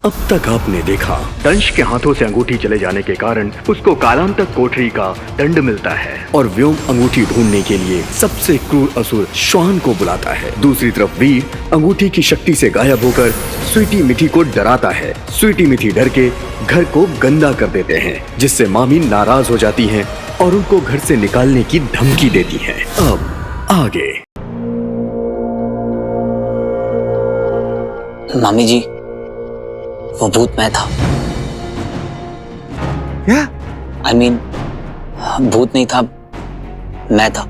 अब तक आपने देखा, दंश के हाथों से अंगूठी चले जाने के कारण उसको कालांतक कोठरी का दंड मिलता है और व्योम अंगूठी ढूंढने के लिए सबसे क्रूर असुर श्वान को बुलाता है। दूसरी तरफ वीर अंगूठी की शक्ति से गायब होकर स्वीटी मिठी को डराता है। स्वीटी मिठी डर के घर को गंदा कर देते हैं, जिससे मामी नाराज हो जाती हैं और उनको घर से निकालने की धमकी देती हैं। अब आगे। मामी जी, वो भूत मैं था। क्या? I mean, भूत नहीं था, मैं था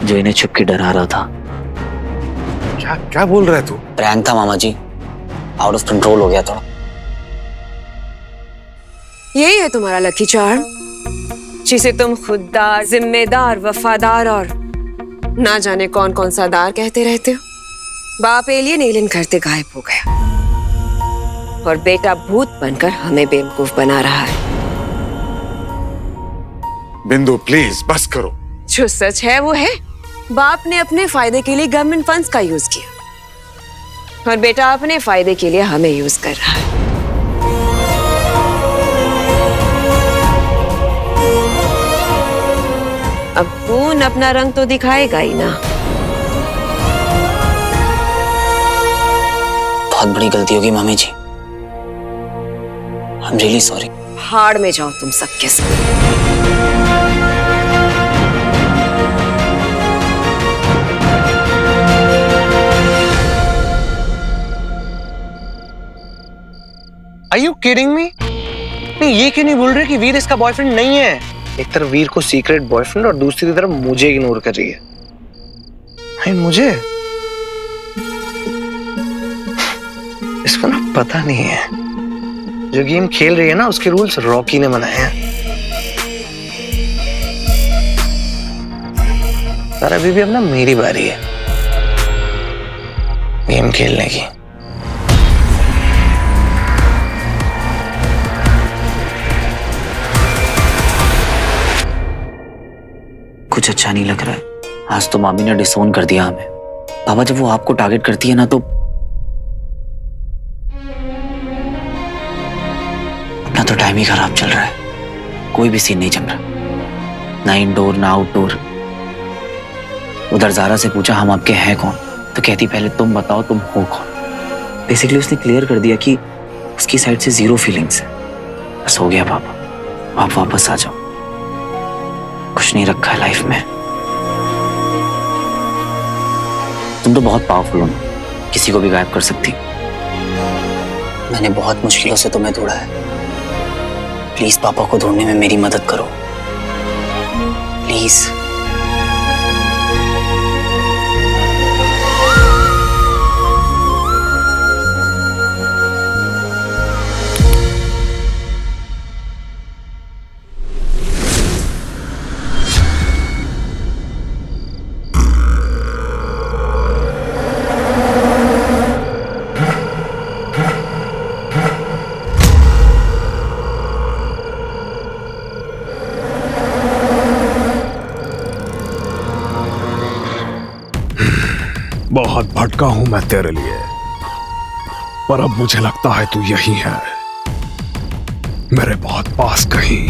जो इन्हें छुप के डरा रहा था। क्या क्या बोल रहा है तू? प्रैंक था मामा जी, आउट ऑफ कंट्रोल हो गया थोड़ा। यही है तुम्हारा लकी चार्म, जिसे तुम खुददार, जिम्मेदार, वफादार और ना जाने कौन कौन सा दार कहते रहते हो। बाप एलियन करते गायब हो गया और बेटा भूत बनकर हमें बेवकूफ बना रहा है। बिंदु प्लीज बस करो। जो सच है वो है, बाप ने अपने फायदे के लिए गवर्नमेंट फंड्स का यूज किया और बेटा अपने फायदे के लिए हमें यूज कर रहा है। अब खून अपना रंग तो दिखाएगा ही ना। बहुत बड़ी गलती होगी मामी जी। I'm really sorry. हाड़ में जाओ तुम सबके सब। Are you kidding me? नहीं, ये क्यों नहीं बोल रहे कि वीर इसका बॉयफ्रेंड नहीं है? एक तरफ वीर को सीक्रेट बॉयफ्रेंड और दूसरी तरफ मुझे इग्नोर कर रही है। नहीं, मुझे इसको ना पता नहीं है। जो गेम खेल रही है ना, उसके रूल्स रॉकी ने बनाए हैं। पर अभी भी अब ना मेरी बारी है गेम खेलने की। कुछ अच्छा नहीं लग रहा है। आज तो मामी ने डिसोन कर दिया हमें। पापा, जब वो आपको टारगेट करती है ना, तो अपना तो टाइम ही खराब चल रहा है। कोई भी सीन नहीं जम रहा, ना इंडोर ना आउटडोर। उधर जारा से पूछा हम आपके हैं कौन, तो कहती पहले तुम बताओ तुम हो कौन। बेसिकली उसने क्लियर कर दिया कि उसकी साइड से 0 फीलिंग्स है। बस हो गया पापा, आप वापस आ जाओ। कुछ नहीं रखा है लाइफ में। तुम तो बहुत पावरफुल हो, किसी को भी गायब कर सकती। मैंने बहुत मुश्किलों से तुम्हें ढूंढा है। प्लीज पापा को ढूंढने में मेरी मदद करो, प्लीज। बहुत भटका हूं मैं तेरे लिए, पर अब मुझे लगता है तू यही है, मेरे बहुत पास कहीं।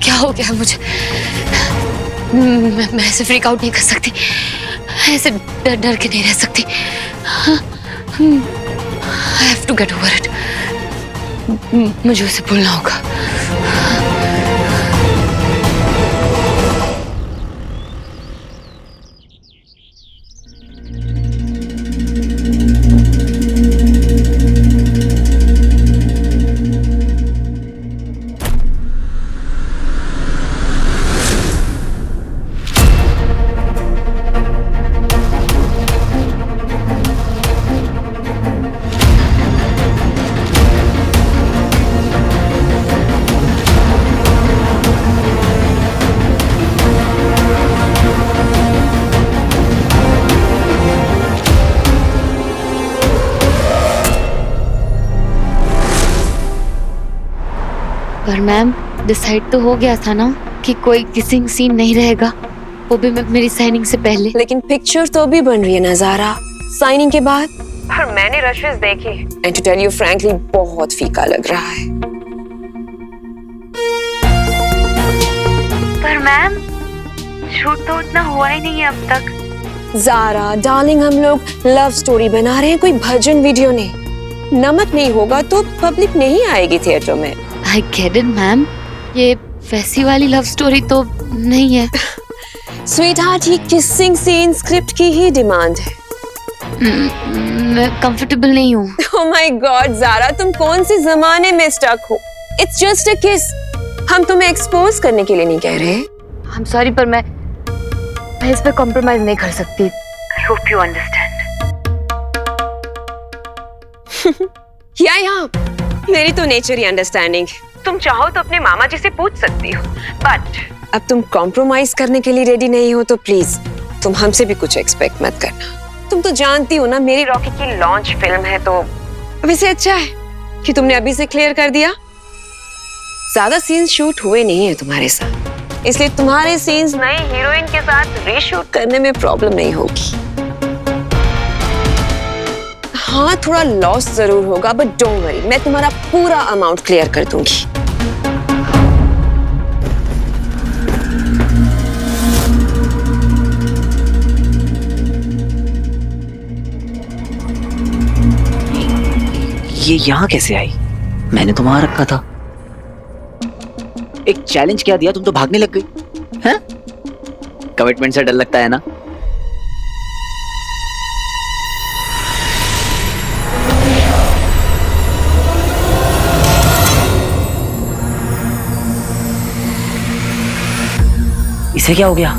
क्या हो गया मुझे? मैं ऐसे फ्रीक आउट नहीं कर सकती, ऐसे डर डर के नहीं रह सकती। I have to get over it. मुझे उसे भूलना होगा। पर मैम डिसाइड तो हो गया था ना कि कोई किसिंग सीन नहीं रहेगा, वो भी मेरी साइनिंग से पहले। लेकिन पिक्चर तो भी बन रही है नजारा साइनिंग के बाद। पर मैंने रशेस देखे and to tell you frankly बहुत फीका लग रहा है। पर मैम शूट तो उतना हुआ ही नहीं है अब तक। ज़ारा डार्लिंग, हम लोग लव स्टोरी बना रहे हैं, कोई भजन वीडियो नहीं। नमक नहीं होगा तो पब्लिक नहीं आएगी थिएटर में। आई गेट इट मैम, ये वैसी वाली लव स्टोरी तो नहीं है। स्वीट हार्ट, ये किसिंग सीन स्क्रिप्ट की ही डिमांड है। मैं कंफर्टेबल नहीं हूँ। ओह माय गॉड ज़ारा, तुम कौन से जमाने में स्टक हो? इट्स जस्ट अ किस। हम तुम्हें एक्सपोज करने के लिए नहीं कह रहे। आई एम सॉरी पर मैं इस पे कॉम्प्रोमाइज नहीं कर सकती। I hope you understand. या मेरी तो नेचर ही अंडरस्टैंडिंग। तुम चाहो तो अपने मामा जी से पूछ सकती हो, बट अब तुम कॉम्प्रोमाइज करने के लिए रेडी नहीं हो तो प्लीज तुम हमसे भी कुछ एक्सपेक्ट मत करना। तुम तो जानती हो ना मेरी रॉकी की लॉन्च फिल्म है, तो वैसे अच्छा है कि तुमने अभी से क्लियर कर दिया। ज्यादा सीन्स शूट हुए नहीं है तुम्हारे साथ, इसलिए तुम्हारे सीन्स नई हीरोइन के साथ रीशूट करने में प्रॉब्लम नहीं होगी। हाँ, थोड़ा लॉस जरूर होगा, बट डोंट वरी, मैं तुम्हारा पूरा अमाउंट क्लियर कर दूंगी। ये यहाँ कैसे आई? मैंने तो वहां रखा था। एक चैलेंज क्या दिया, तुम तो भागने लग गई हैं? कमिटमेंट से डर लगता है ना? इसे क्या हो गया?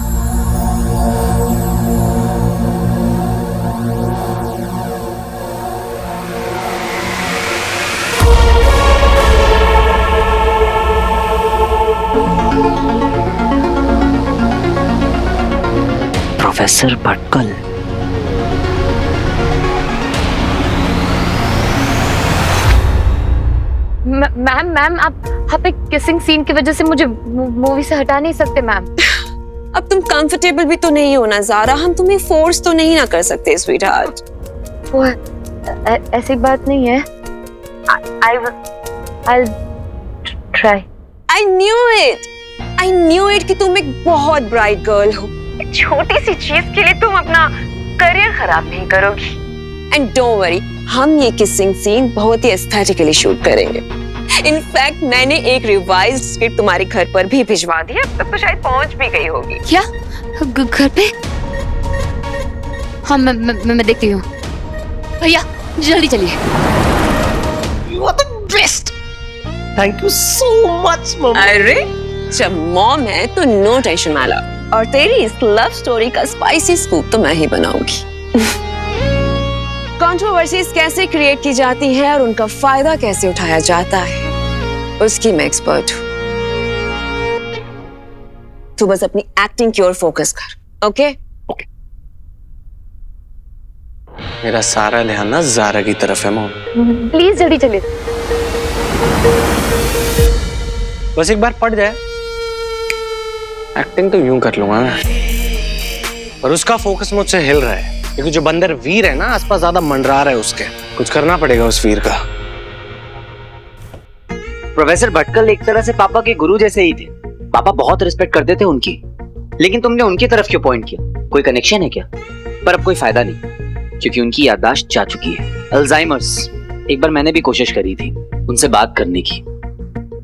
प्रोफेसर भटकल। मैम आप एक किसिंग सीन की वजह से मुझे मूवी से हटा नहीं सकते मैम। अब तुम कंफर्टेबल भी तो नहीं हो ना ज़ारा, हम तुम्हें फोर्स तो नहीं ना कर सकते स्वीट हार्ट। वो ऐसी बात नहीं है। I'll try. I knew it कि तुम एक बहुत ब्राइट गर्ल हो। छोटी सी चीज के लिए तुम अपना करियर खराब नहीं करोगी। एंड डोंट वरी, हम ये किसिंग सीन बहुत ही एस्थेटिकली शूट करेंगे। इनफैक्ट मैंने एक रिवाइज्ड स्क्रिप्ट तुम्हारे घर पर भी भिजवा दी है, तब तो शायद पहुंच भी गई होगी। क्या घर पे? हाँ मैं देखती हूँ। भैया जल्दी चलिए। You are the best. Thank you so much, mom. अरे जब मॉम है तो नो टेंशन माला, और तेरी इस लव स्टोरी का स्पाइसी स्कूप तो मैं ही बनाऊंगी। कंट्रोवर्सीज कैसे क्रिएट की जाती है और उनका फायदा कैसे उठाया जाता है, उसकी मैं एक्सपर्ट हूँ। तू बस अपनी एक्टिंग की ओर फोकस कर, ओके? मेरा सारा ध्यान ना ज़ारा की तरफ है मॉम। प्लीज जल्दी चलिए। बस एक बार पड़ जाए, एक्टिंग तो यूं कर लूंगा मैं, पर उसका फोकस मुझसे हिल रहा है क्योंकि जो बंदर वीर है ना आसपास ज्यादा मंडरा रहा है उसके। कुछ करना पड़ेगा उस वीर का। प्रोफेसर भटकल एक तरह से पापा के गुरु जैसे ही थे। पापा बहुत रिस्पेक्ट करते थे उनकी, लेकिन तुमने उनकी तरफ क्यों पॉइंट किया? कोई कनेक्शन है क्या? पर अब कोई फायदा नहीं, क्योंकि उनकी याददाश्त जा चुकी है, अल्जाइमर्स। एक बार मैंने भी कोशिश करी थी उनसे बात करने की,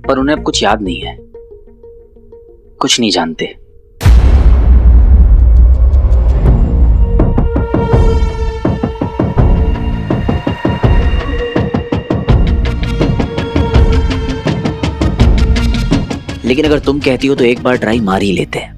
पर उन्हें अब कुछ याद नहीं है, कुछ नहीं जानते। लेकिन अगर तुम कहती हो तो एक बार ट्राई मार ही लेते हैं।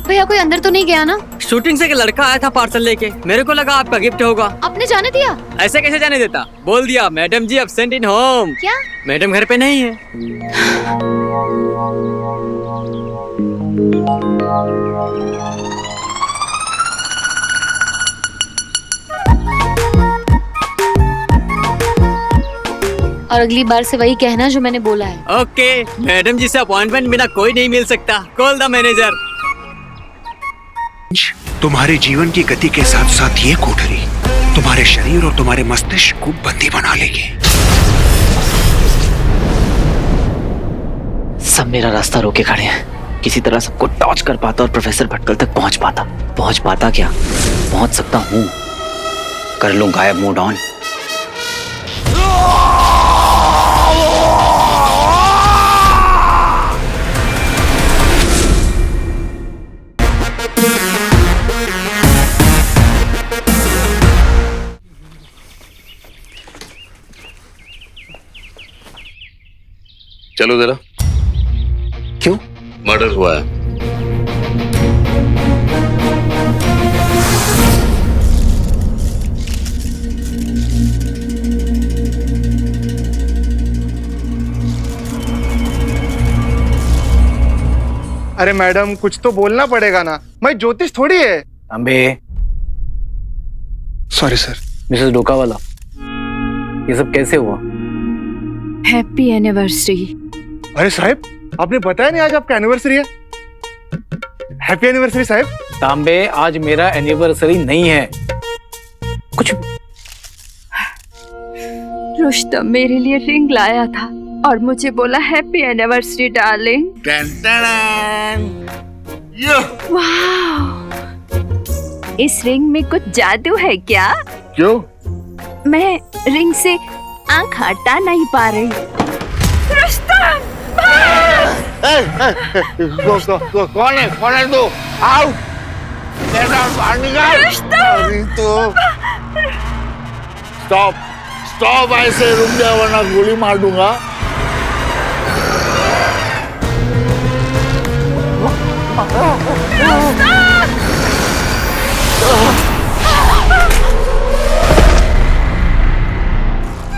भैया कोई अंदर तो नहीं गया ना? शूटिंग से एक लड़का आया था पार्सल लेके, मेरे को लगा आपका गिफ्ट होगा। आपने जाने दिया? ऐसे कैसे जाने देता? बोल दिया madam ji absent in home. क्या? मैडम घर पे नहीं है। और अगली बार से वही कहना जो मैंने बोला है। ओके मैडम जी से अपॉइंटमेंट बिना कोई नहीं मिल सकता। Call the manager. तुम्हारे जीवन की गति के साथ साथ ये कोठरी तुम्हारे शरीर और तुम्हारे मस्तिष्क को बंदी बना लेगी। सब मेरा रास्ता रोके खड़े हैं। किसी तरह सबको टॉर्च कर पाता और प्रोफेसर भटकल तक पहुंच पाता क्या, पहुंच सकता हूं। कर लूं गायब, मूड ऑन। चलो जरा। क्यों? मर्डर हुआ है। अरे मैडम कुछ तो बोलना पड़ेगा ना, मैं ज्योतिष थोड़ी है। अबे सॉरी सर। मिसेस डोकावाला, ये सब कैसे हुआ? Happy anniversary. अरे साहब आपने बताया नहीं आज आपका एनिवर्सरी है। हैप्पी एनिवर्सरी साहब। तांबे आज मेरा एनिवर्सरी नहीं है। कुछ रुस्तम मेरे लिए रिंग लाया था और मुझे बोला हैप्पी एनिवर्सरी डार्लिंग। वाह, इस रिंग में कुछ जादू है क्या? क्यों? मैं रिंग से आंख हटा नहीं पा रही। रुस्तम! कौन है तू? आओ बाहर निकाल। स्टॉप ऐसे रुक जा वरना गोली मार दूंगा।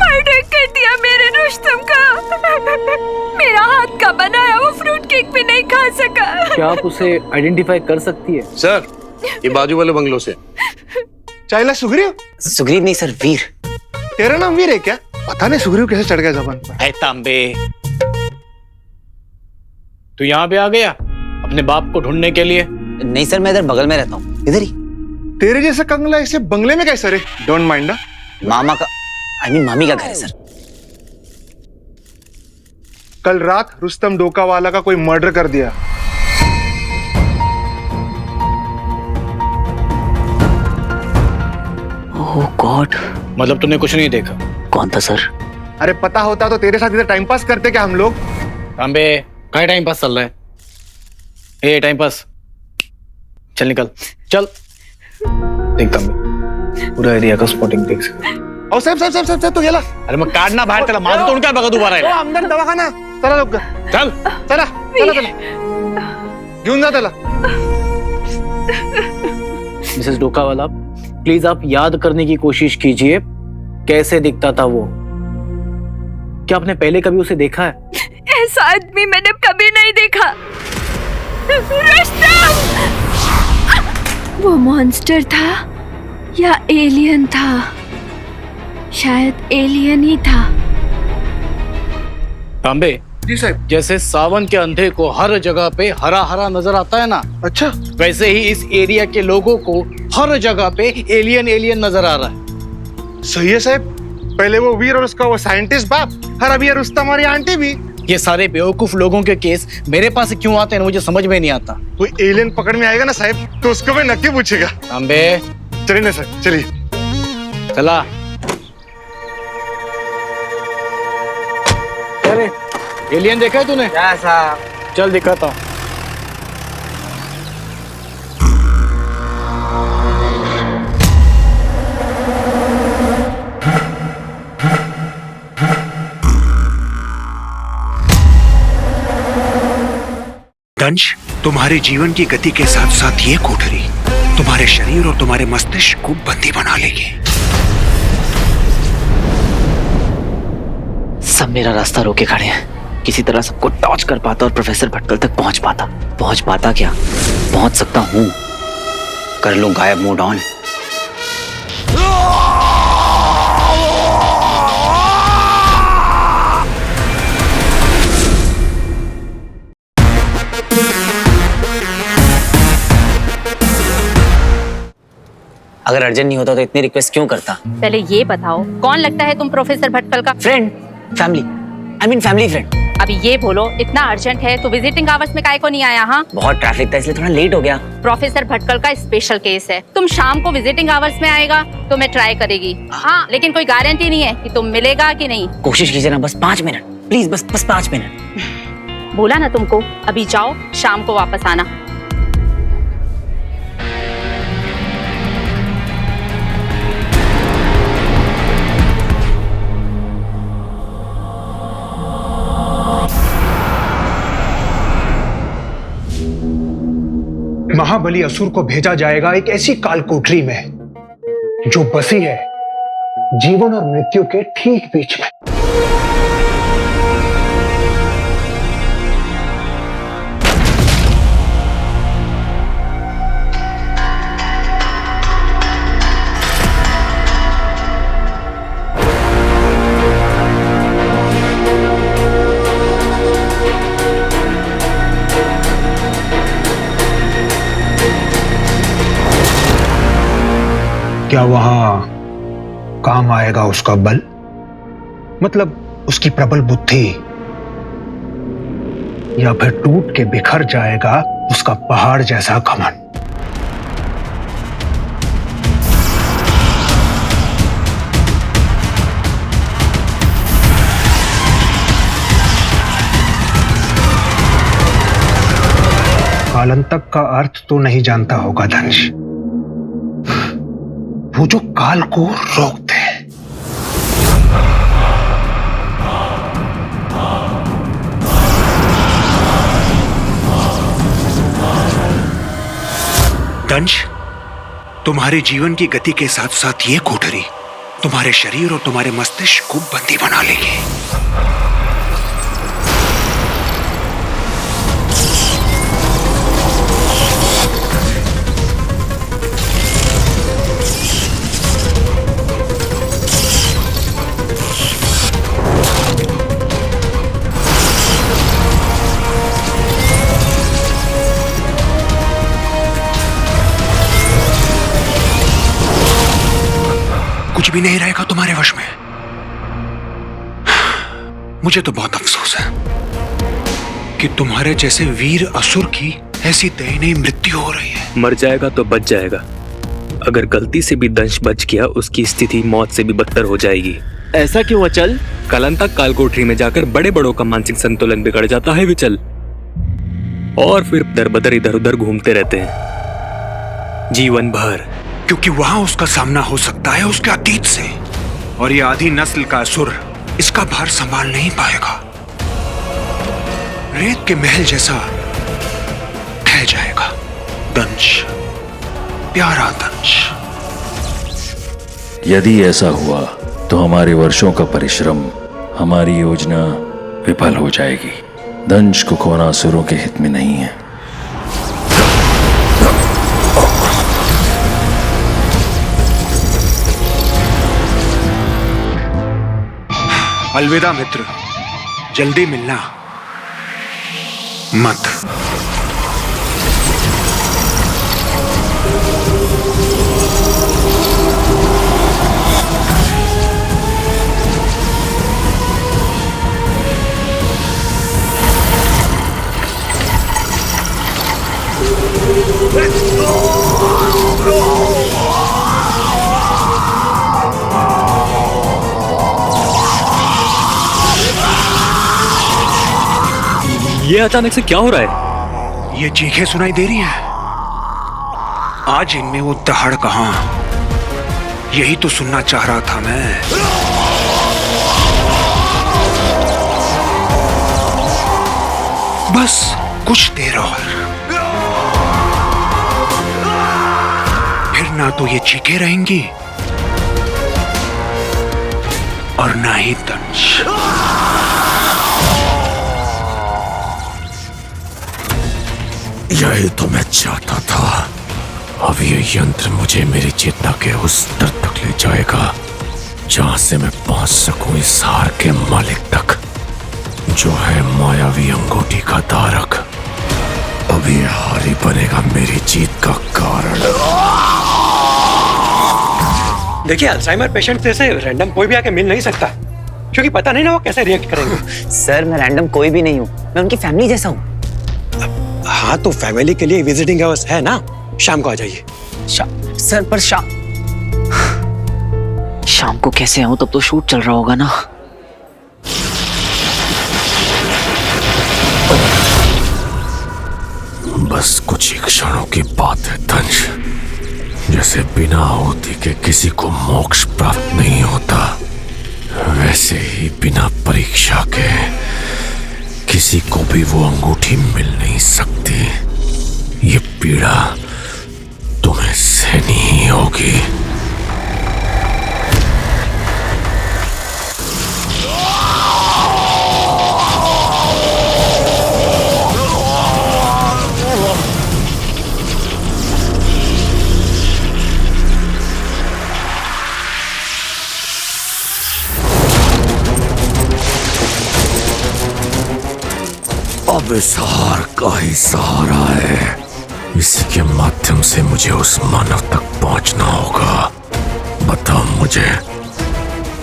मर्डर कर दिया मेरे रुस्तम का। मेरा हाथ का बनाया वो फ्रूट केक भी नहीं खा सका। क्या आप उसे आइडेंटिफाई कर सकती है? सर ये बाजू वाले बंगलों से। चाइला सुग्रीव? सुग्रीव नहीं सर, वीर। तेरा नाम वीर है क्या? पता नहीं सुग्रीव कैसे चढ़ गया जबान पर। तांबे तू यहाँ पे आ गया अपने बाप को ढूंढने के लिए? नहीं सर, मैं इधर बगल में रहता हूँ, इधर ही। तेरे जैसा कंगला इसे बंगले में कैसे रे? Don't mind. मामा का मामी का घर है सर। कल रात रुस्तम डोकावाला का कोई मर्डर कर दिया। ओह गॉड। मतलब तूने कुछ नहीं देखा? कौन था सर? अरे पता होता तो तेरे साथ इधर टाइम पास करते क्या हम लोग? तांबे क्या टाइम पास चल रहा है? ए टाइम पास, चल निकल चल। देख तांबे पूरा एरिया का स्पॉटिंग देख सकते। और साहब तो गेला। अरे मैं काटना बाहर चला, मार तोड़ क्या बगा दोबारा ओ अंदर दवाखाना। चला लोग चल चला घेऊन जा त्याला। मिसेस डोकावाला प्लीज आप याद करने की कोशिश कीजिए कैसे दिखता था वो। क्या आपने पहले कभी उसे देखा है? ऐसा आदमी मैंने कभी नहीं देखा। रुस्तम! वो मॉन्स्टर था या एलियन था? शायद एलियन ही था। तांबे जी साहब। जैसे सावन के अंधे को हर जगह पे हरा हरा नजर आता है ना, अच्छा वैसे ही इस एरिया के लोगों को हर जगह पे एलियन एलियन नजर आ रहा है। सही है साहब। पहले वो वीर और उसका वो साइंटिस्ट बाप, और अभी ये रुस्तम और ये आंटी भी। ये सारे बेवकूफ लोगों के केस मेरे पास क्यों आते हैं मुझे समझ में नहीं आता। कोई एलियन पकड़ में आएगा ना साहब तो उसको मैं नक्की पूछेगा। तांबे चलिए ना सर, चलिए। चला। अरे एलियन देखा है तूने? चल दिखाता हूँ। दंश, तुम्हारे जीवन की गति के साथ साथ ये कोठरी तुम्हारे शरीर और तुम्हारे मस्तिष्क को बंदी बना लेगी। सब मेरा रास्ता रोके खड़े हैं। किसी तरह सबको टॉर्च कर पाता और प्रोफेसर भटकल तक पहुंच पाता क्या, पहुंच सकता हूं। कर लूं गायब, मूड ऑन। अगर अर्जेंट नहीं होता तो इतनी रिक्वेस्ट क्यों करता? पहले ये बताओ कौन लगता है तुम प्रोफेसर भटकल का friend, family, I mean family friend. अभी ये बोलो इतना अर्जेंट है तो विजिटिंग आवर्स में काहे को नहीं आया? हाँ, बहुत ट्रैफिक था इसलिए थोड़ा लेट हो गया। प्रोफेसर भटकल का स्पेशल केस है, तुम शाम को विजिटिंग आवर्स में आएगा तो मैं ट्राई करेगी। हाँ, लेकिन कोई गारंटी नहीं है कि तुम मिलेगा कि नहीं। कोशिश कीजिए ना, बस 5 मिनट प्लीज, बस 5 मिनट। बोला ना तुमको, अभी जाओ, शाम को वापस आना। महाबली असुर को भेजा जाएगा एक ऐसी काल कोठरी में जो बसी है जीवन और मृत्यु के ठीक बीच में। क्या वहां काम आएगा उसका बल, मतलब उसकी प्रबल बुद्धि, या फिर टूट के बिखर जाएगा उसका पहाड़ जैसा घमंड? कालांतक का अर्थ तो नहीं जानता होगा धनुष, वो जो काल को रोकते हैं। दंश, तुम्हारे जीवन की गति के साथ साथ ये कोठरी तुम्हारे शरीर और तुम्हारे मस्तिष्क को बंदी बना लेगी। कुछ भी नहीं रहेगा तुम्हारे वश में। मुझे तो बहुत अफसोस है कि तुम्हारे जैसे वीर असुर की ऐसी दयनीय मृत्यु हो रही है। मर जाएगा तो बच जाएगा, अगर गलती से भी दंश बच गया उसकी स्थिति मौत से भी बदतर हो जाएगी। ऐसा क्यों अचल? कालांतक कालकोठरी में जाकर बड़े बड़ों का मानसिक संतुलन बिगड़ जाता है विचल, और फिर दरबदर इधर उधर घूमते रहते हैं जीवन भर, क्योंकि वहां उसका सामना हो सकता है उसके अतीत से, और ये आधी नस्ल का असुर इसका भार संभाल नहीं पाएगा। रेत के महल जैसा ढह जाएगा। दंश, प्यारा दंश। यदि ऐसा हुआ तो हमारे वर्षों का परिश्रम, हमारी योजना विफल हो जाएगी। दंश को खोना असुरों के हित में नहीं है। अलविदा मित्र, जल्दी मिलना मत। ये अचानक से क्या हो रहा है? ये चीखें सुनाई दे रही हैं। आज इनमें वो दहाड़ कहां? यही तो सुनना चाह रहा था मैं। बस कुछ देर और, फिर ना तो ये चीखें रहेंगी और ना ही दंश। यही तो मैं चाहता था। अब ये यंत्र मुझे मेरी चेतना के उस स्तर तक ले जाएगा जहां से मैं पहुंच सकूं इस हार के मालिक तक, जो है मायावी अंगूठी का धारक। अब ये हार ही बनेगा मेरी जीत का कारण। देखिए अल्जाइमर पेशेंट जैसे रैंडम कोई भी आके मिल नहीं सकता, क्योंकि पता नहीं ना वो कैसे रिएक्ट करेंगे। सर मैं रैंडम कोई भी नहीं हूँ, मैं उनकी फैमिली जैसा हूँ। हाँ तो फैमिली के लिए विजिटिंग आवर्स है ना, शाम को आ जाइए। सर पर शाम को कैसे आऊँ, तब तो शूट चल रहा होगा ना। बस कुछ ही क्षणों की बात है दंश, जैसे बिना आहुति के किसी को मोक्ष प्राप्त नहीं होता, वैसे ही बिना परीक्षा के किसी को भी वो अंगूठी मिल नहीं सकती। ये पीड़ा तुम्हें सहनी ही होगी। अब इस हार का ही सहारा है, इसी के माध्यम से मुझे उस मानव तक पहुंचना होगा। बता मुझे,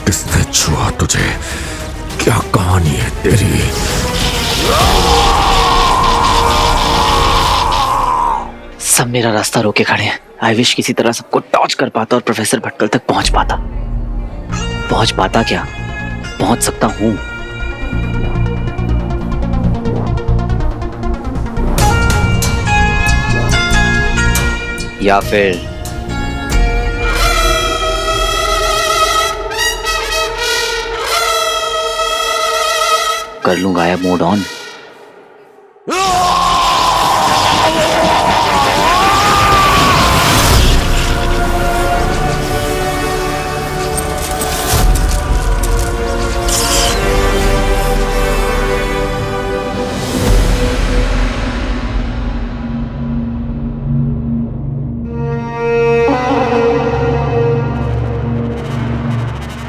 किसने छुआ तुझे? क्या कहानी है तेरी? सब मेरा रास्ता रोके खड़े हैं। आई विश किसी तरह सबको टॉर्च कर पाता और प्रोफेसर भटकल तक पहुंच पाता। पहुंच पाता क्या, पहुंच सकता हूं। या फिर कर लूं गायब मोड ऑन।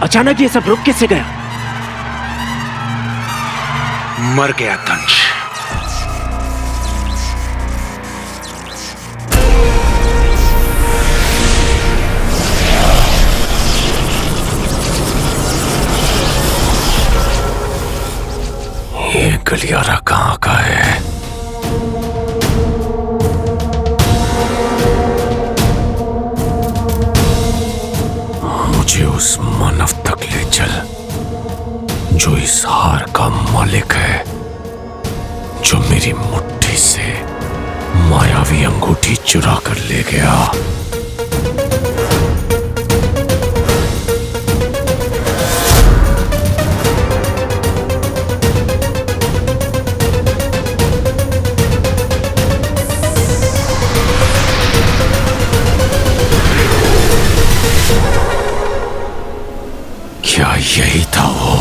अचानक ये सब रुक कैसे गया? मर गया दंश। ये गलियारा कहाँ का है? मुझे उस मानव तक ले चल जो इस हार का मालिक है, जो मेरी मुट्ठी से मायावी अंगूठी चुरा कर ले गया। क्या यही था वो?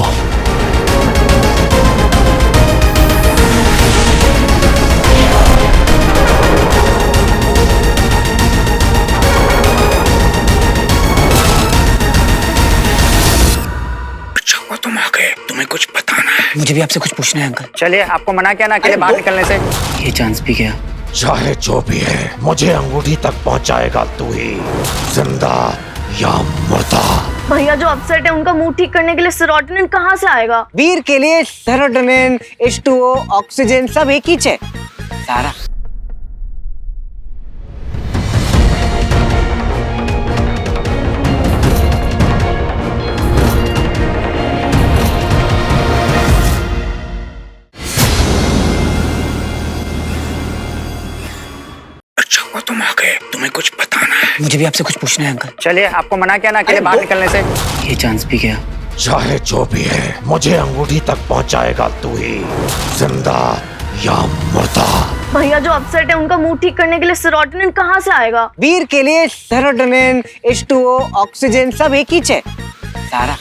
अच्छा हुआ तुम आ गए, तुम्हें कुछ बताना है। मुझे भी आपसे कुछ पूछना है अंकल। चलिए, आपको मना किया ना अकेले बाहर निकलने से। ये चांस भी गया। चाहे जो भी है, मुझे अंगूठी तक पहुंचाएगा तू ही, जिंदा या मुर्दा। भैया जो अपसेट है उनका मूड ठीक करने के लिए सेरोटोनिन कहाँ से आएगा? वीर के लिए सेरोटोनिन, H2O, ऑक्सीजन सब एक ही है। सारा अच्छा हुआ तुम आ गए, तुम्हें कुछ बताना है। मुझे भी आपसे कुछ पूछना है अंकल। चलिए, आपको मना किया ना अकेले बाहर निकलने से। ये चांस भी गया। चाहे जो भी है, मुझे अंगूठी तक पहुंचाएगा तू ही, जिंदा या मुर्दा। भैया जो अपसेट है उनका मूड ठीक करने के लिए सेरोटोनिन कहाँ से आएगा? वीर के लिए सेरोटोनिन, H2O, ऑक्सीजन सब एक ही है। सारा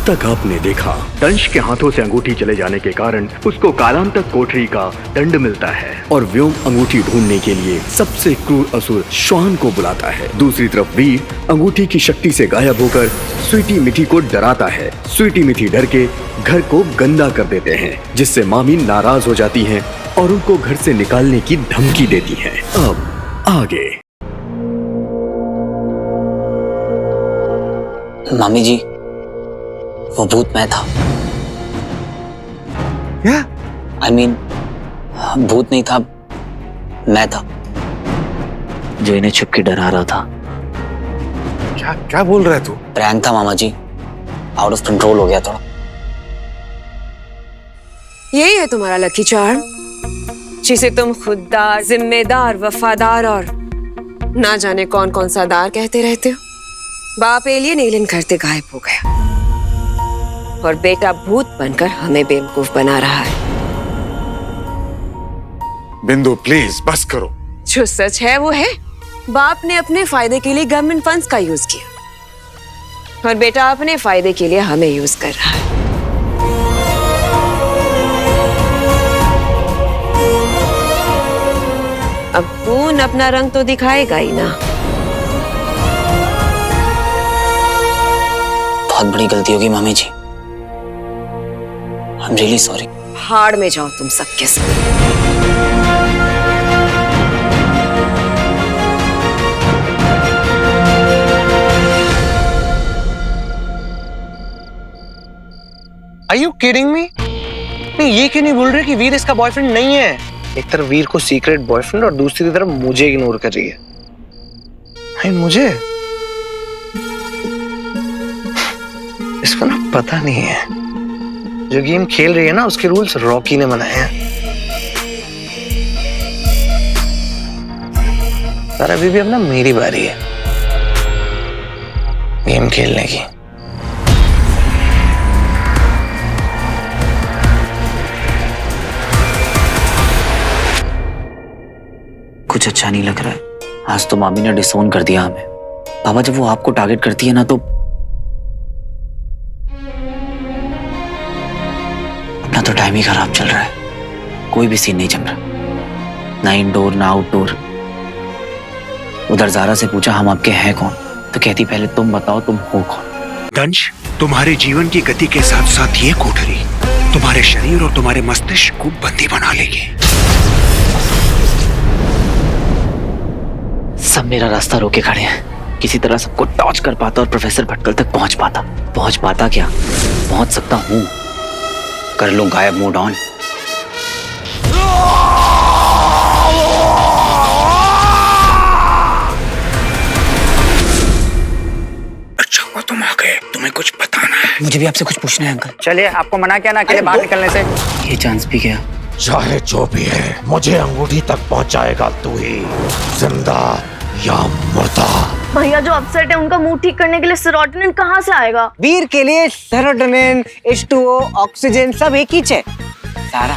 तक आपने देखा, दंश के हाथों से अंगूठी चले जाने के कारण उसको कालांतक कोठरी का दंड मिलता है और व्योम अंगूठी ढूंढने के लिए सबसे क्रूर असुर श्वान को बुलाता है। दूसरी तरफ वीर अंगूठी की शक्ति से गायब होकर स्वीटी मिठी को डराता है। स्वीटी मिठी डर के घर को गंदा कर देते हैं, जिससे मामी नाराज हो जाती हैं और उनको घर से निकालने की धमकी देती हैं। अब आगे। मामी जी, वो भूत मैं था। क्या? I mean, भूत नहीं था, मैं था जो इन्हें छुप के डरा रहा था। क्या क्या बोल रहा है तू? प्रैंक था मामा जी, आउट ऑफ कंट्रोल हो गया थोड़ा। यही है तुम्हारा लकी चार्म, जिसे तुम खुददार, जिम्मेदार, वफादार और ना जाने कौन कौन सा दार कहते रहते हो। बाप एलियन एलियन करते गायब हो गया और बेटा भूत बनकर हमें बेवकूफ बना रहा है। बिंदु प्लीज बस करो। जो सच है वो है, बाप ने अपने फायदे के लिए गवर्नमेंट फंड्स का यूज किया और बेटा अपने फायदे के लिए हमें यूज कर रहा है। अब खून अपना रंग तो दिखाएगा ही ना। बहुत बड़ी गलती होगी मामी जी, आई एम रियली सॉरी। हाड़ में जाओ तुम सबके सब। Are you kidding me? नहीं, ये क्यों नहीं बोल रहे कि वीर इसका बॉयफ्रेंड नहीं है? एक तरफ वीर को सीक्रेट बॉयफ्रेंड और दूसरी तरफ मुझे इग्नोर कर रही है। मुझे इसको ना पता नहीं है, जो गेम खेल रही है ना उसके रूल्स रॉकी ने बनाए हैं। पर अभी भी अब ना मेरी बारी है गेम खेलने की। कुछ अच्छा नहीं लग रहा है। आज तो मामी ने डिसोन कर दिया हमें। पापा जब वो आपको टारगेट करती है ना तो अपना तो टाइम ही खराब चल रहा है। कोई भी सीन नहीं जम रहा, ना इंडोर ना आउटडोर। उधर जारा से पूछा हम आपके हैं कौन, तो कहती पहले तुम बताओ तुम हो कौन। दंश, तुम्हारे जीवन की गति के साथ साथ ये कोठरी तुम्हारे शरीर और तुम्हारे मस्तिष्क को बंदी बना लेगी। सब मेरा रास्ता रोके खड़े हैं। किसी तरह सबको टॉर्च कर पाता और प्रोफेसर भटकल तक पहुंच पाता क्या, पहुंच सकता हूं। कर लूं गायब मोड ऑन। अच्छा हुआ तुम आ गए, तुम्हें कुछ बताना है। मुझे भी आपसे कुछ पूछना है अंकल। चलिए, आपको मना किया ना अकेले बाहर निकलने से। ये चांस भी गया। चाहे जो भी है, मुझे अंगूठी तक पहुंचाएगा तू ही, जिंदा या मुर्दा। भैया जो अपसेट है उनका मूड ठीक करने के लिए सेरोटोनिन कहाँ से आएगा? वीर के लिए सेरोटोनिन, H2O, ऑक्सीजन सब एक ही है। सारा